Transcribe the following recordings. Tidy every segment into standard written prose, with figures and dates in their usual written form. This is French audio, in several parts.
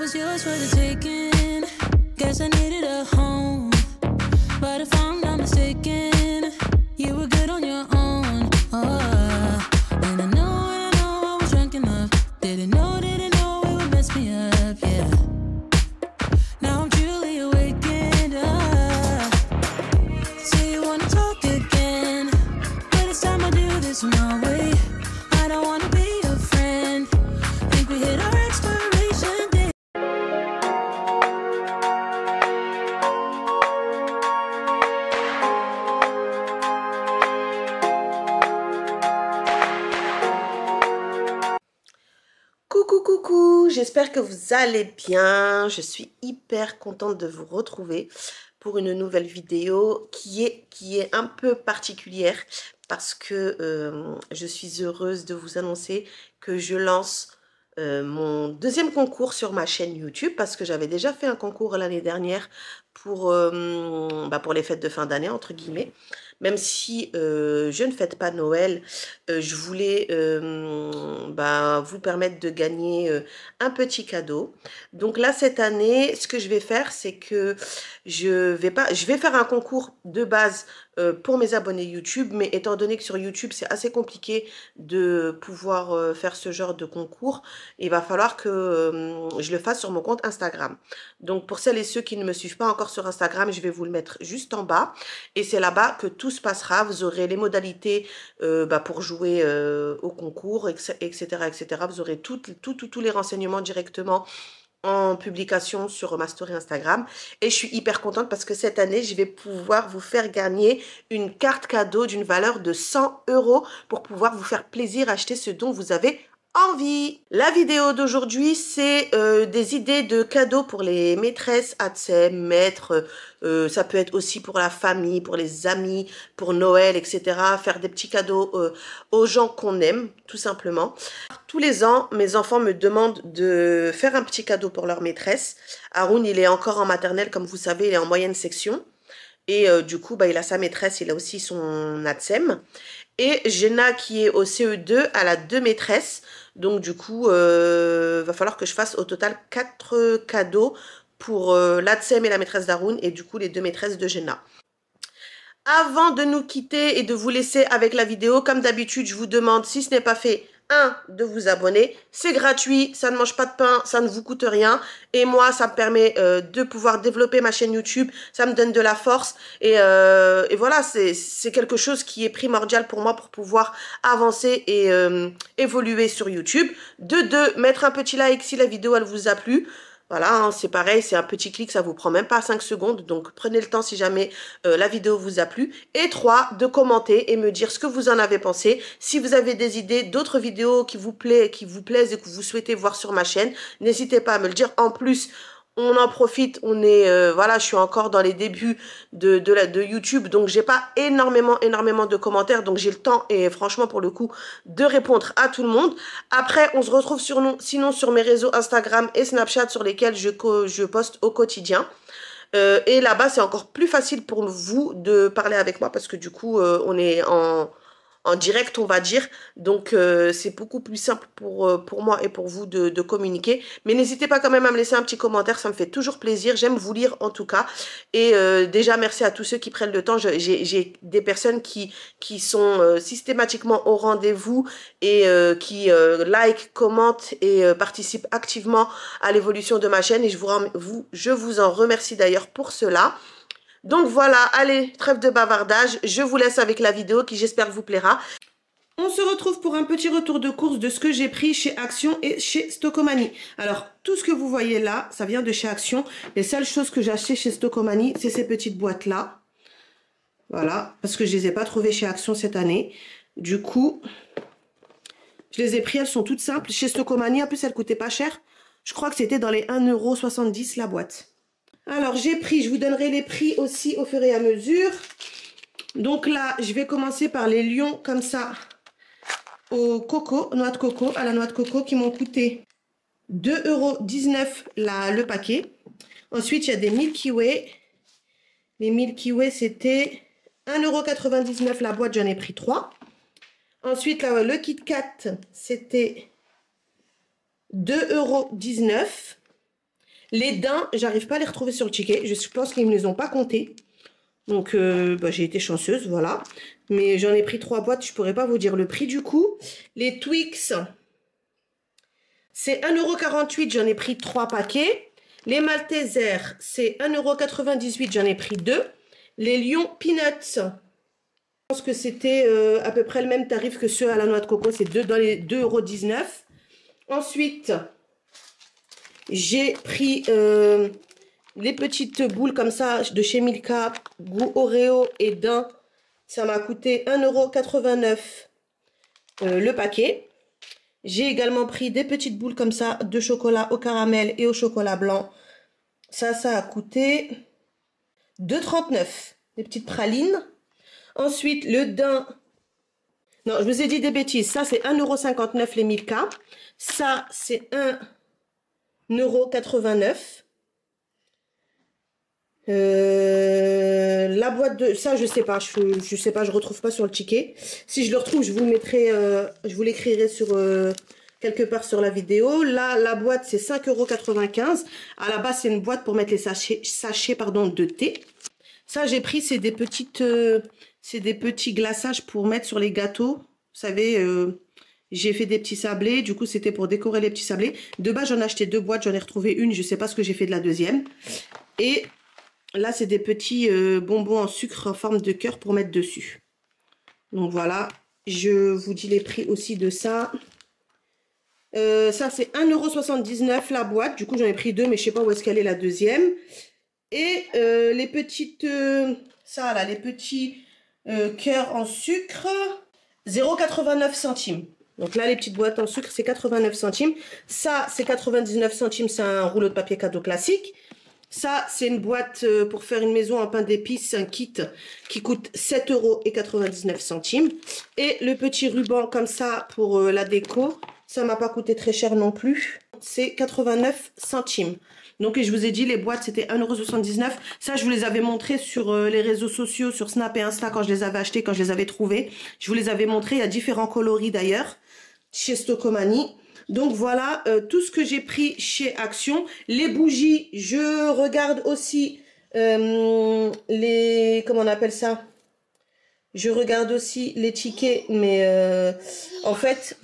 was yours for the taking. Guess I needed a home, but if I'm not mistaken, you were good on your own. Oh, and I know I was drunk enough. Didn't know it would mess me up, yeah. Now I'm truly awakened up. Say you wanna talk again, but it's time I do this my way. I don't wanna be your friend. Think we hit our expiration date. Coucou, j'espère que vous allez bien. Je suis hyper contente de vous retrouver pour une nouvelle vidéo qui est un peu particulière parce que je suis heureuse de vous annoncer que je lance mon deuxième concours sur ma chaîne YouTube, parce que j'avais déjà fait un concours l'année dernière pour les fêtes de fin d'année entre guillemets. Même si je ne fête pas Noël, je voulais vous permettre de gagner un petit cadeau. Donc là, cette année, ce que je vais faire, c'est que je vais faire un concours de base pour mes abonnés YouTube, mais étant donné que sur YouTube, c'est assez compliqué de pouvoir faire ce genre de concours, il va falloir que je le fasse sur mon compte Instagram. Donc pour celles et ceux qui ne me suivent pas encore sur Instagram, je vais vous le mettre juste en bas. Et c'est là-bas que tout se passera. Vous aurez les modalités pour jouer au concours, etc., etc. Vous aurez tous les renseignements directement en publication sur ma story Instagram. Et je suis hyper contente parce que cette année, je vais pouvoir vous faire gagner une carte cadeau d'une valeur de 100 € pour pouvoir vous faire plaisir, acheter ce dont vous avez envie. La vidéo d'aujourd'hui, c'est des idées de cadeaux pour les maîtresses, ATSEM, maîtres, ça peut être aussi pour la famille, pour les amis, pour Noël, etc. Faire des petits cadeaux aux gens qu'on aime, tout simplement. Tous les ans, mes enfants me demandent de faire un petit cadeau pour leur maîtresse. Haroun, il est encore en maternelle, comme vous savez, il est en moyenne section. Et du coup, il a sa maîtresse, il a aussi son ATSEM. Et Jenna, qui est au CE2, elle a 2 maîtresses. Donc du coup, va falloir que je fasse au total 4 cadeaux pour l'ATSEM et la maîtresse d'Haroun, et du coup les 2 maîtresses de Jenna. Avant de nous quitter et de vous laisser avec la vidéo, comme d'habitude, je vous demande, si ce n'est pas fait, de vous abonner. C'est gratuit, ça ne mange pas de pain, ça ne vous coûte rien. Et moi, ça me permet de pouvoir développer ma chaîne YouTube. Ça me donne de la force. Et voilà, c'est quelque chose qui est primordial pour moi pour pouvoir avancer et évoluer sur YouTube. De 2, mettre un petit like si la vidéo, elle vous a plu. Voilà, hein, c'est pareil, c'est un petit clic, ça vous prend même pas 5 secondes. Donc, prenez le temps si jamais la vidéo vous a plu. Et 3, de commenter et me dire ce que vous en avez pensé. Si vous avez des idées, d'autres vidéos qui vous plaisent et que vous souhaitez voir sur ma chaîne, n'hésitez pas à me le dire. En plus, on en profite, on est, voilà, je suis encore dans les débuts de YouTube, donc j'ai pas énormément de commentaires, donc j'ai le temps, et franchement, pour le coup, de répondre à tout le monde. Après, on se retrouve sinon sur mes réseaux Instagram et Snapchat, sur lesquels je poste au quotidien. Et là-bas, c'est encore plus facile pour vous de parler avec moi, parce que du coup, on est en direct, on va dire. Donc, c'est beaucoup plus simple pour moi et pour vous de communiquer. Mais n'hésitez pas quand même à me laisser un petit commentaire, ça me fait toujours plaisir. J'aime vous lire en tout cas. Et déjà, merci à tous ceux qui prennent le temps. J'ai des personnes qui sont systématiquement au rendez-vous et qui like, commentent et participent activement à l'évolution de ma chaîne. Et je vous en remercie d'ailleurs pour cela. Donc voilà, allez, trêve de bavardage, je vous laisse avec la vidéo qui j'espère vous plaira. On se retrouve pour un petit retour de course de ce que j'ai pris chez Action et chez Stocomanie. Alors, tout ce que vous voyez là, ça vient de chez Action. Les seules choses que j'ai achetées chez Stocomanie, c'est ces petites boîtes-là. Voilà, parce que je les ai pas trouvées chez Action cette année. Du coup, je les ai pris, elles sont toutes simples. Chez Stocomanie, en plus, elles coûtaient pas cher. Je crois que c'était dans les 1,70 € la boîte. Alors, j'ai pris, je vous donnerai les prix aussi au fur et à mesure. Donc là, je vais commencer par les lions comme ça au coco, noix de coco, à la noix de coco, qui m'ont coûté 2,19 € le paquet. Ensuite, il y a des Milky Way. Les Milky Way, c'était 1,99 € la boîte, j'en ai pris 3. Ensuite, là, le Kit Kat, c'était 2,19 €. Les daims, j'arrive pas à les retrouver sur le ticket. Je pense qu'ils ne me les ont pas comptés. Donc, j'ai été chanceuse, voilà. Mais j'en ai pris 3 boîtes, je pourrais pas vous dire le prix du coup. Les Twix, c'est 1,48 €, j'en ai pris 3 paquets. Les Maltesers, c'est 1,98 €, j'en ai pris 2. Les Lion Peanuts, je pense que c'était à peu près le même tarif que ceux à la noix de coco, c'est dans les 2,19 €. Ensuite, j'ai pris les petites boules comme ça de chez Milka, goût Oreo et daim. Ça m'a coûté 1,89 € le paquet. J'ai également pris des petites boules comme ça de chocolat au caramel et au chocolat blanc. Ça a coûté 2,39 €. Des petites pralines. Ensuite, le daim. Non, je vous ai dit des bêtises. Ça, c'est 1,59 € les Milka. Ça, c'est 1,89 €. La boîte de... Ça, je sais pas. Je sais pas, je retrouve pas sur le ticket. Si je le retrouve, je vous le mettrai... je vous l'écrirai sur... quelque part sur la vidéo. Là, la boîte, c'est 5,95 €. À la base, c'est une boîte pour mettre les sachets de thé. Ça, j'ai pris, c'est des petites... c'est des petits glaçages pour mettre sur les gâteaux. Vous savez, j'ai fait des petits sablés. Du coup, c'était pour décorer les petits sablés. De base, j'en ai acheté 2 boîtes. J'en ai retrouvé une. Je sais pas ce que j'ai fait de la deuxième. Et là, c'est des petits bonbons en sucre en forme de cœur pour mettre dessus. Donc, voilà. Je vous dis les prix aussi de ça. Ça, c'est 1,79 € la boîte. Du coup, j'en ai pris 2, mais je sais pas où est-ce qu'elle est la deuxième. Et les petites... ça, là, les petits... cœur en sucre, 0,89 centimes. Donc là, les petites boîtes en sucre, c'est 89 centimes. Ça, c'est 99 centimes, c'est un rouleau de papier cadeau classique. Ça, c'est une boîte pour faire une maison en pain d'épices, un kit qui coûte 7,99 €. Et le petit ruban comme ça pour la déco, ça m'a pas coûté très cher non plus. C'est 89 centimes. Donc, je vous ai dit, les boîtes, c'était 1,79 €. Ça, je vous les avais montrés sur les réseaux sociaux, sur Snap et Insta, quand je les avais achetés, quand je les avais trouvés. Je vous les avais montrés. Il y a différents coloris, d'ailleurs, chez Stocomanie. Donc, voilà tout ce que j'ai pris chez Action. Les bougies, je regarde aussi les... Comment on appelle ça? Je regarde aussi les tickets, mais en fait...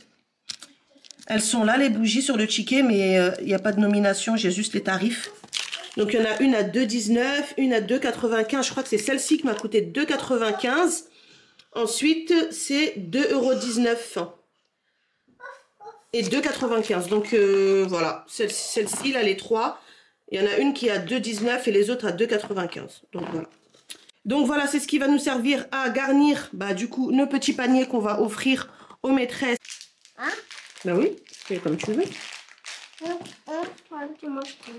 Elles sont là, les bougies, sur le ticket, mais il n'y a pas de nomination, j'ai juste les tarifs. Donc, il y en a une à 2,19 €, une à 2,95 €. Je crois que c'est celle-ci qui m'a coûté 2,95 €. Ensuite, c'est 2,19 € et 2,95 €. Donc, voilà, celle-ci, là, les 3. Il y en a une qui est à 2,19 € et les autres à 2,95 €. Donc, voilà. Donc, voilà, c'est ce qui va nous servir à garnir, du coup, nos petits paniers qu'on va offrir aux maîtresses. Hein? Ben oui, fais comme tu veux.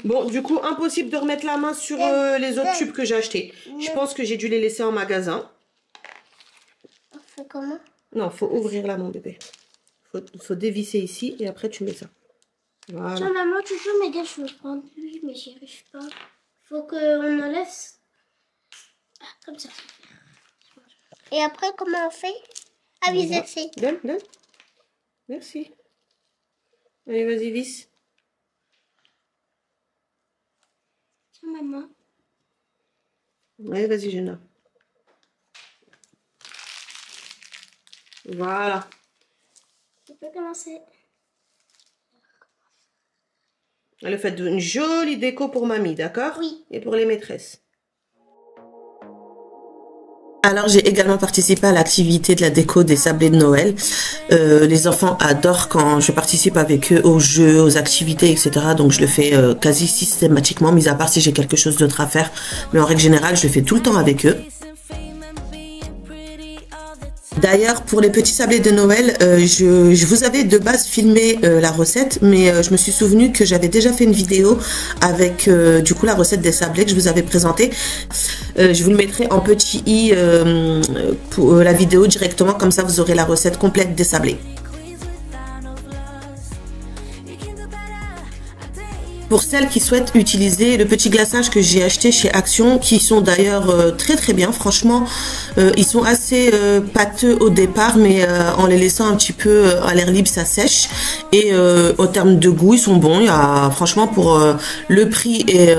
Bon, du coup, impossible de remettre la main sur les autres tubes que j'ai achetés. Je pense que j'ai dû les laisser en magasin. On fait comment? Non, faut ouvrir là, mon bébé. Faut dévisser ici et après tu mets ça. Voilà. Tiens, maman, tu peux m'aider? Je veux prendre lui, mais j'y arrive pas. Faut qu'on enlève. Ah, comme ça. Et après, comment on fait? Ah oui, Voilà. c'est. Donne. Merci. Allez, vas-y, vis. Tiens, maman. Allez, vas-y, Jenna. Voilà. Tu peux commencer. Elle a fait une jolie déco pour mamie, d'accord? Oui. Et pour les maîtresses. Alors, j'ai également participé à l'activité de la déco des sablés de Noël. Les enfants adorent quand je participe avec eux aux jeux, aux activités, etc. Donc, je le fais quasi systématiquement, mis à part si j'ai quelque chose d'autre à faire. Mais en règle générale, je le fais tout le temps avec eux. D'ailleurs, pour les petits sablés de Noël, je vous avais de base filmé la recette, mais je me suis souvenu que j'avais déjà fait une vidéo avec du coup la recette des sablés que je vous avais présentée. Je vous le mettrai en petit i pour la vidéo directement, comme ça vous aurez la recette complète des sablés. Pour celles qui souhaitent utiliser le petit glaçage que j'ai acheté chez Action, qui sont d'ailleurs très très bien, franchement, ils sont assez pâteux au départ, mais en les laissant un petit peu à l'air libre, ça sèche. Et au terme de goût, ils sont bons. Il y a, franchement, pour le prix et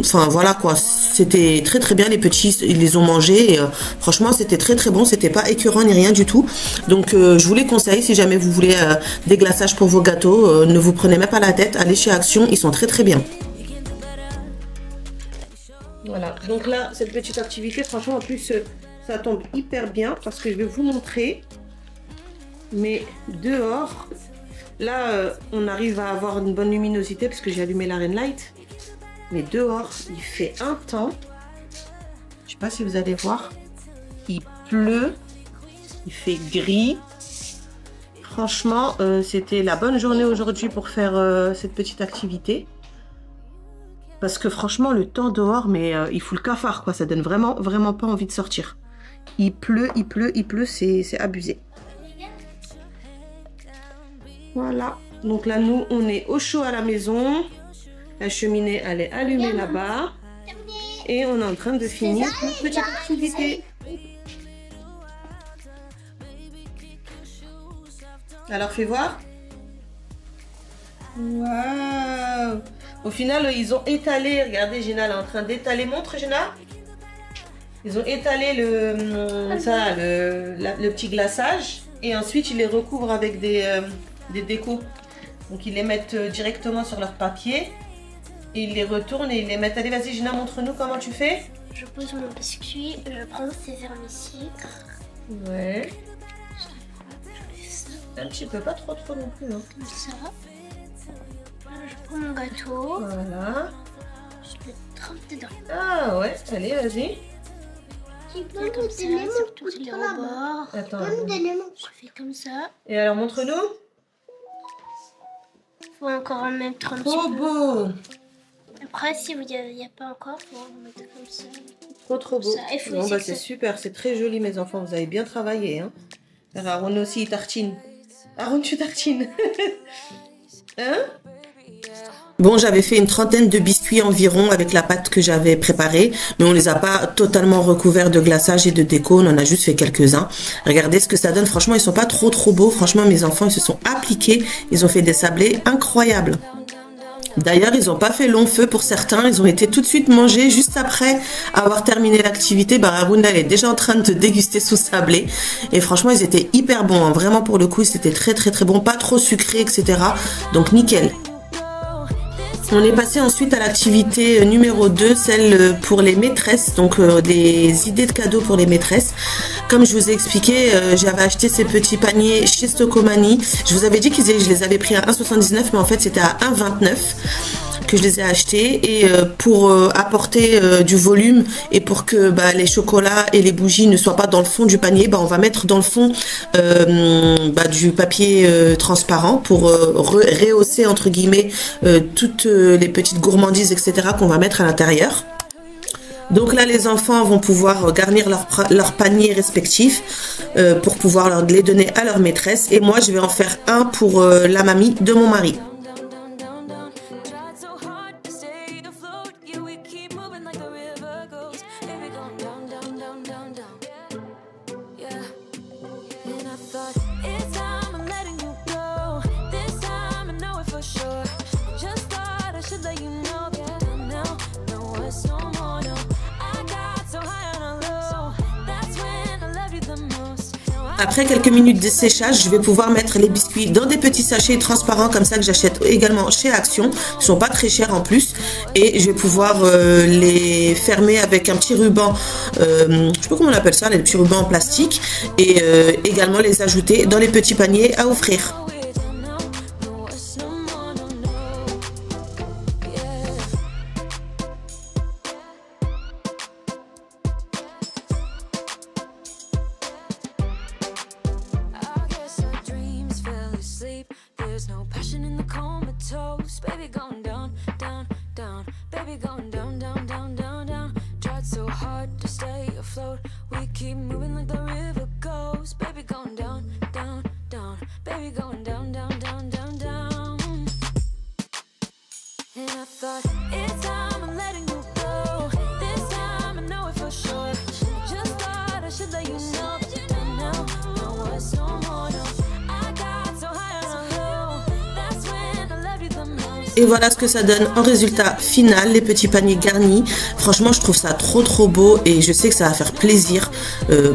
enfin voilà quoi, c'était très très bien. Les petits, ils les ont mangés. Et, franchement, c'était très très bon. C'était pas écœurant ni rien du tout. Donc, je vous les conseille si jamais vous voulez des glaçages pour vos gâteaux. Ne vous prenez même pas la tête. Allez chez Action. Ils sont très très bien. Voilà, donc là, cette petite activité, franchement, en plus, ça tombe hyper bien parce que je vais vous montrer. Mais dehors, là, on arrive à avoir une bonne luminosité parce que j'ai allumé la Ring Light. Mais dehors, il fait un temps. Je sais pas si vous allez voir. Il pleut. Il fait gris. Franchement, c'était la bonne journée aujourd'hui pour faire cette petite activité. Parce que franchement, le temps dehors, mais il fout le cafard, quoi. Ça donne vraiment, vraiment pas envie de sortir. Il pleut, il pleut, il pleut, c'est abusé. Voilà. Donc là, nous, on est au chaud à la maison. La cheminée, elle est allumée là-bas. Et on est en train de finir notre petite activité. Alors, fais voir. Waouh! Au final, ils ont étalé. Regardez, Gina, elle est en train d'étaler. Montre, Gina. Ils ont étalé le petit glaçage. Et ensuite, ils les recouvrent avec des décos. Donc, ils les mettent directement sur leur papier. Et ils les retournent et ils les mettent. Allez, vas-y, Gina, montre-nous comment tu fais. Je pose mon biscuit, je prends ces vermicelles. Ouais. Un petit peu, pas trop non plus. Hein. Comme ça. Je prends mon gâteau. Voilà. Je le trempe dedans. Ah ouais, allez, vas-y. Je fais comme ça, sur tous les rebords. Attends. Je fais comme ça. Et alors, montre-nous. Faut encore en mettre un petit Trop peu. beau. Après, si il n'y a pas encore, faut en mettre comme ça. Trop beau. Bon, bah, c'est super, c'est très joli, mes enfants. Vous avez bien travaillé. Hein. Alors, Aaron aussi, il tartine. Aaron, tu tartines. Hein? Bon, j'avais fait une trentaine de biscuits environ avec la pâte que j'avais préparée, mais on les a pas totalement recouverts de glaçage et de déco, on en a juste fait quelques-uns. Regardez ce que ça donne, franchement, ils sont pas trop beaux. Franchement, mes enfants, ils se sont appliqués, ils ont fait des sablés incroyables. D'ailleurs, ils n'ont pas fait long feu pour certains, ils ont été tout de suite mangés juste après avoir terminé l'activité. Bah, Aruna est déjà en train de déguster sous sablé. Et franchement, ils étaient hyper bons, hein. Vraiment pour le coup, c'était très bon, pas trop sucré, etc. Donc nickel. On est passé ensuite à l'activité numéro 2, celle pour les maîtresses, donc des idées de cadeaux pour les maîtresses. Comme je vous ai expliqué, j'avais acheté ces petits paniers chez Stocomanie. Je vous avais dit que je les avais pris à 1,79, mais en fait c'était à 1,29 que je les ai achetés. Et pour apporter du volume et pour que les chocolats et les bougies ne soient pas dans le fond du panier, on va mettre dans le fond du papier transparent pour rehausser entre guillemets toutes les petites gourmandises, etc. qu'on va mettre à l'intérieur. Donc là, les enfants vont pouvoir garnir leur panier respectif pour pouvoir les donner à leur maîtresse. Et moi, je vais en faire un pour la mamie de mon mari. Après quelques minutes de séchage, je vais pouvoir mettre les biscuits dans des petits sachets transparents comme ça que j'achète également chez Action. Ils sont pas très chers en plus. Et je vais pouvoir les fermer avec un petit ruban, je sais pas comment on appelle ça, les petits rubans en plastique. Et également les ajouter dans les petits paniers à offrir. Baby going down. It's time I'm letting you go. This time I know it for sure. Just thought I should let you know. But now, no, it's no more, no. I got so high on a hill. That's when I loved you the most. Et voilà ce que ça donne en résultat final, les petits paniers garnis. Franchement, je trouve ça trop beau et je sais que ça va faire plaisir.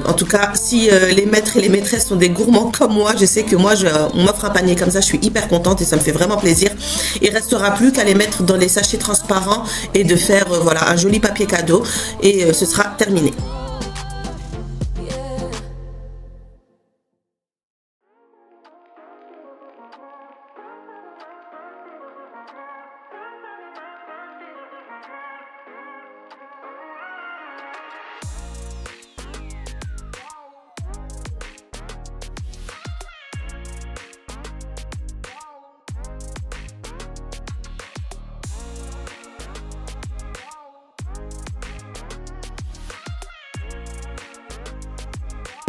En tout cas, si les maîtres et les maîtresses sont des gourmands comme moi, je sais que moi, on m'offre un panier comme ça, je suis hyper contente et ça me fait vraiment plaisir. Il restera plus qu'à les mettre dans les sachets transparents et de faire voilà un joli papier cadeau et ce sera terminé.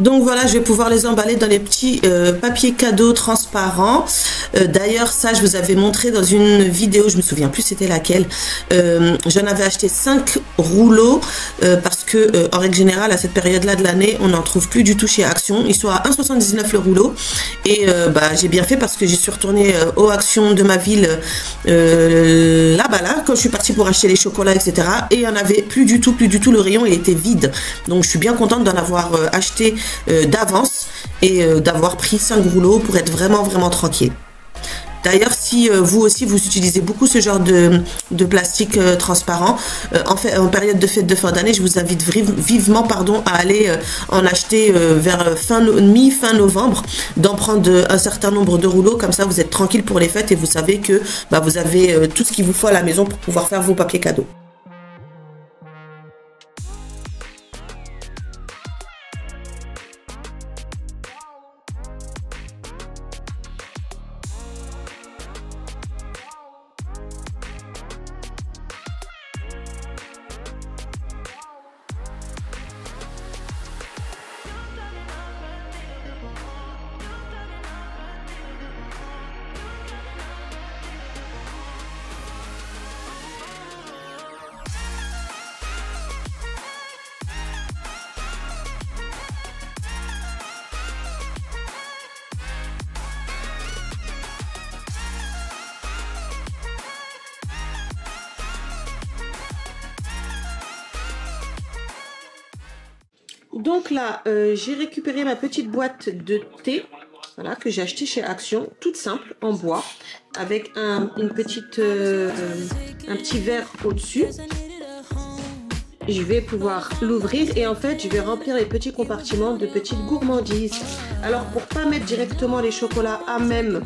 Donc voilà, je vais pouvoir les emballer dans les petits papiers cadeaux transparents. D'ailleurs, ça, je vous avais montré dans une vidéo, je me souviens plus c'était laquelle. J'en avais acheté 5 rouleaux parce que, en règle générale, à cette période-là de l'année, on n'en trouve plus du tout chez Action. Ils sont à 1,79 le rouleau. Et j'ai bien fait parce que j'y suis retournée aux Actions de ma ville là-bas, quand je suis partie pour acheter les chocolats, etc. Et il n'y en avait plus du tout, le rayon, il était vide. Donc, je suis bien contente d'en avoir acheté d'avance et d'avoir pris 5 rouleaux pour être vraiment tranquille. D'ailleurs, si vous aussi vous utilisez beaucoup ce genre de plastique transparent, en période de fête de fin d'année, je vous invite vivement à aller en acheter vers mi-fin novembre, d'en prendre un certain nombre de rouleaux, comme ça vous êtes tranquille pour les fêtes et vous savez que vous avez tout ce qu'il vous faut à la maison pour pouvoir faire vos papiers cadeaux. Donc là, j'ai récupéré ma petite boîte de thé, voilà, que j'ai acheté chez Action, toute simple, en bois, avec un petit verre au-dessus. Je vais pouvoir l'ouvrir et en fait, je vais remplir les petits compartiments de petites gourmandises. Alors, pour pas mettre directement les chocolats à même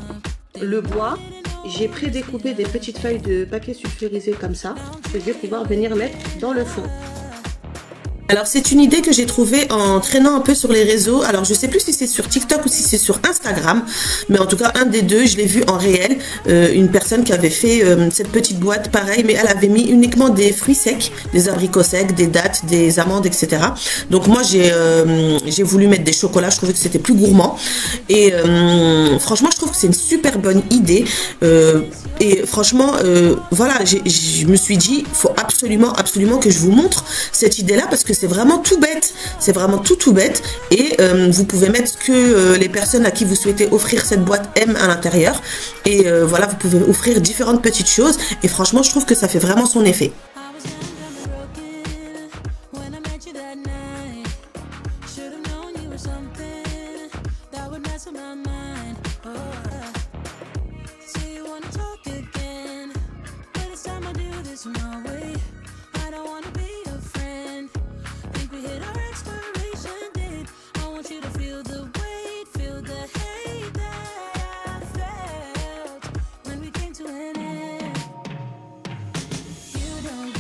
le bois, j'ai prédécoupé des petites feuilles de papier sulfurisé comme ça, que je vais pouvoir venir mettre dans le fond. Alors c'est une idée que j'ai trouvée en traînant un peu sur les réseaux. Alors je sais plus si c'est sur TikTok ou si c'est sur Instagram, mais en tout cas un des deux, je l'ai vu en réel. Une personne qui avait fait cette petite boîte pareil, mais elle avait mis uniquement des fruits secs, des abricots secs, des dattes, des amandes, etc. Donc moi j'ai voulu mettre des chocolats, je trouvais que c'était plus gourmand. Et franchement je trouve que c'est une super bonne idée. Et franchement voilà, je me suis dit, faut absolument que je vous montre cette idée là parce que c'est vraiment tout bête, c'est vraiment tout bête et vous pouvez mettre ce que les personnes à qui vous souhaitez offrir cette boîte aiment à l'intérieur et voilà, vous pouvez offrir différentes petites choses et franchement je trouve que ça fait vraiment son effet. You don't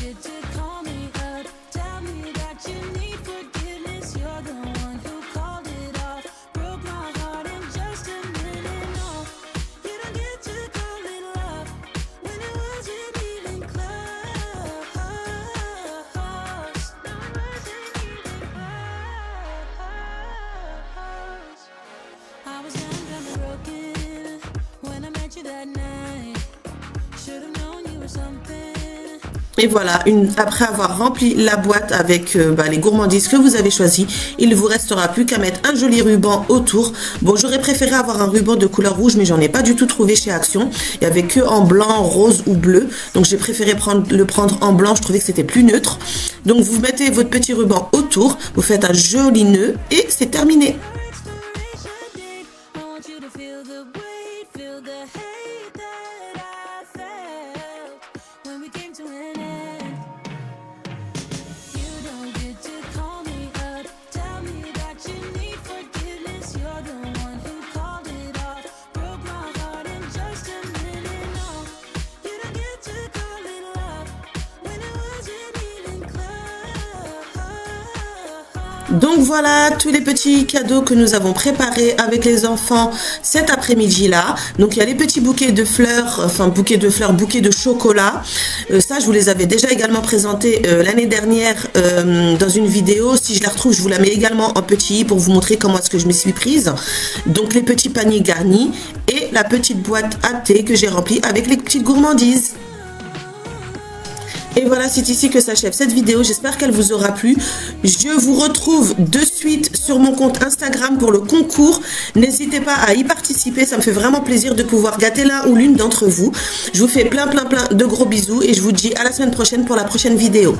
Et voilà, après avoir rempli la boîte avec les gourmandises que vous avez choisies, il ne vous restera plus qu'à mettre un joli ruban autour. Bon, j'aurais préféré avoir un ruban de couleur rouge, mais j'en ai pas du tout trouvé chez Action. Il n'y avait que en blanc, rose ou bleu. Donc j'ai préféré le prendre en blanc, je trouvais que c'était plus neutre. Donc vous mettez votre petit ruban autour, vous faites un joli nœud et c'est terminé. Donc voilà tous les petits cadeaux que nous avons préparés avec les enfants cet après-midi-là. Donc il y a les petits bouquets de fleurs, bouquets de chocolat. Ça, je vous les avais déjà également présentés l'année dernière dans une vidéo. Si je la retrouve, je vous la mets également en petit pour vous montrer comment est-ce que je me suis prise. Donc les petits paniers garnis et la petite boîte à thé que j'ai remplie avec les petites gourmandises. Et voilà, c'est ici que s'achève cette vidéo. J'espère qu'elle vous aura plu. Je vous retrouve de suite sur mon compte Instagram pour le concours. N'hésitez pas à y participer. Ça me fait vraiment plaisir de pouvoir gâter l'un ou l'une d'entre vous. Je vous fais plein de gros bisous et je vous dis à la semaine prochaine pour la prochaine vidéo.